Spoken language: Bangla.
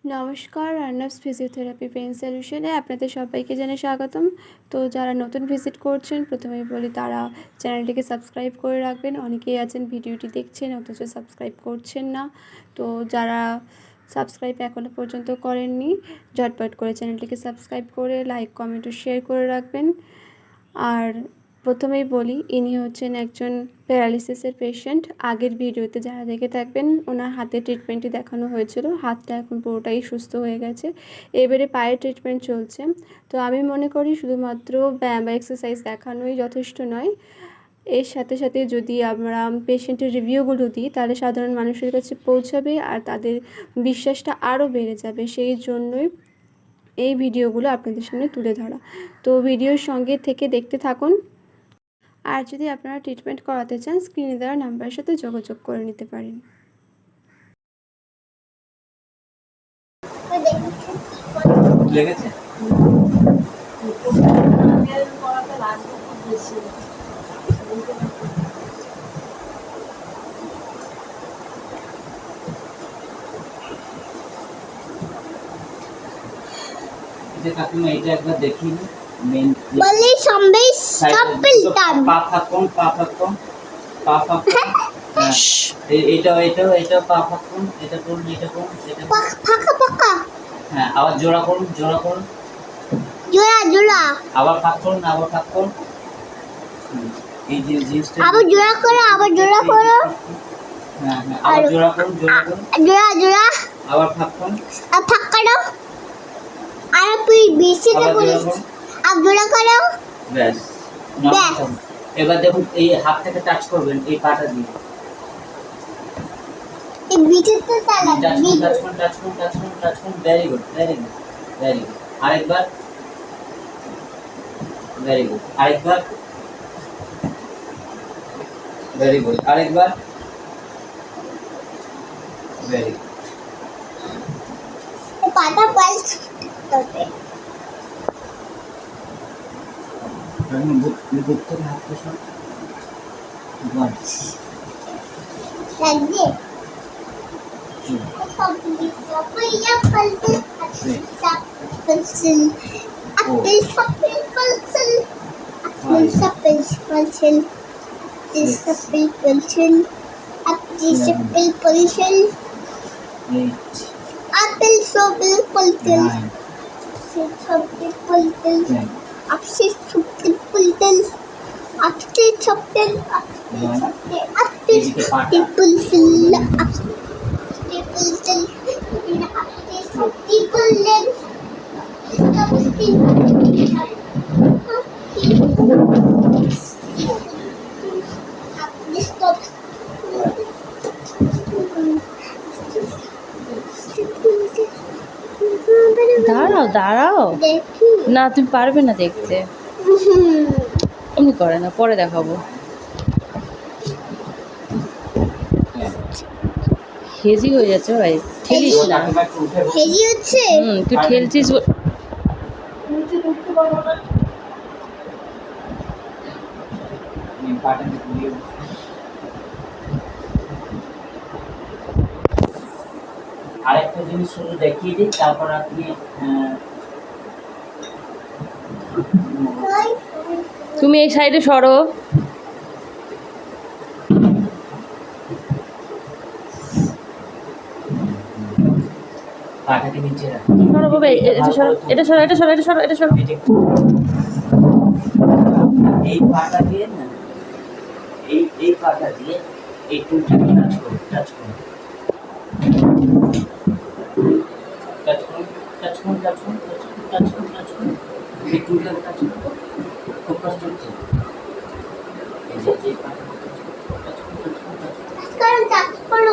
নমস্কার, আর্নাবস ফিজিওথেরাপি পেইন সলিউশনে আপনাদের সবাইকে জানাই স্বাগতম। তো যারা নতুন ভিজিট করছেন প্রথমেই বলি তারা চ্যানেলটিকে সাবস্ক্রাইব করে রাখবেন। অনেকেই আছেন ভিডিওটি দেখছেন অথচ সাবস্ক্রাইব করছেন না। তো যারা সাবস্ক্রাইব এখনও পর্যন্ত করেননি ঝটপট করে চ্যানেলটিকে সাবস্ক্রাইব করে লাইক কমেন্ট ও শেয়ার করে রাখবেন। আর প্রথমেই বলি, ইনি হচ্ছেন একজন প্যারালিসিসের পেশেন্ট। আগের ভিডিওতে যারা দেখে থাকবেন ওনার হাতে ট্রিটমেন্টটি দেখানো হয়েছিল। হাতটা এখন পুরোটাই সুস্থ হয়ে গেছে, এবারে পায়ের ট্রিটমেন্ট চলছে। তো আমি মনে করি শুধুমাত্র ব্যায়াম বা এক্সারসাইজ দেখানোই যথেষ্ট নয়, এর সাথে সাথে যদি আমরা পেশেন্টের রিভিউগুলো দিই তাহলে সাধারণ মানুষের কাছে পৌঁছাবে আর তাদের বিশ্বাসটা আরও বেড়ে যাবে। সেই জন্যই এই ভিডিওগুলো আপনাদের সামনে তুলে ধরা। তো ভিডিওর সঙ্গে থেকে দেখতে থাকুন। আর যদি আপনারা ট্রিটমেন্ট করাতে চান স্ক্রিনে দেওয়া নাম্বারের সাথে যোগাযোগ করে নিতে পারেন। লেগেছে কাকিমা, এটা একবার দেখি বলি সম্বে কাপিলতাম পা ফাকুন এটা পা ফাকুন, এটা করুন, এটা করুন, এটা ফাঁকা হ্যাঁ, আবার জোড়া করুন, জোড়া আবার ফাঁক করুন, এই যে জিনিসটা আবার জোড়া করো হ্যাঁ আবার জোড়া করুন, আবার ফাঁক করুন, ফাঁক করো আর তুই বেশিতে বলিস আর জোড়া করো। ব্যাস। এবার দেখুন এই হাত থেকে টাচ করবেন এই পাটা দিয়ে, এই বিচিতে তালা টাচ করুন। Very good. আরেকবার, ভেরি গুড। আরেকবার, ভেরি গুড। আরেকবার, ভেরি গুড। পাটা পালস করতে বুক থেকে হাত সর লাগবে দাঁড়াও না, তুমি পারবে না দেখতে, এমনি করে না, পরে দেখাবো। হেজি হয়ে যাচ্ছে ভাই, ঠেলিস না। হেজি হচ্ছে তুই ঠেলছিস। আরেকটা জিনিস শুধু দেখিয়ে দিই, তারপর আপনি তুমি এই সাইডে সরো। পাটাকে নিচে রাখুন। সরো বাবা, এটা সরো। এই পাটা দিয়ে না, এই পাটা দিয়ে এই টুলটাকে টাচ করুন। এই টুলটাকে টাচ করুন। ফোকাস চলছে। এই যে পাটা টাচ করুন।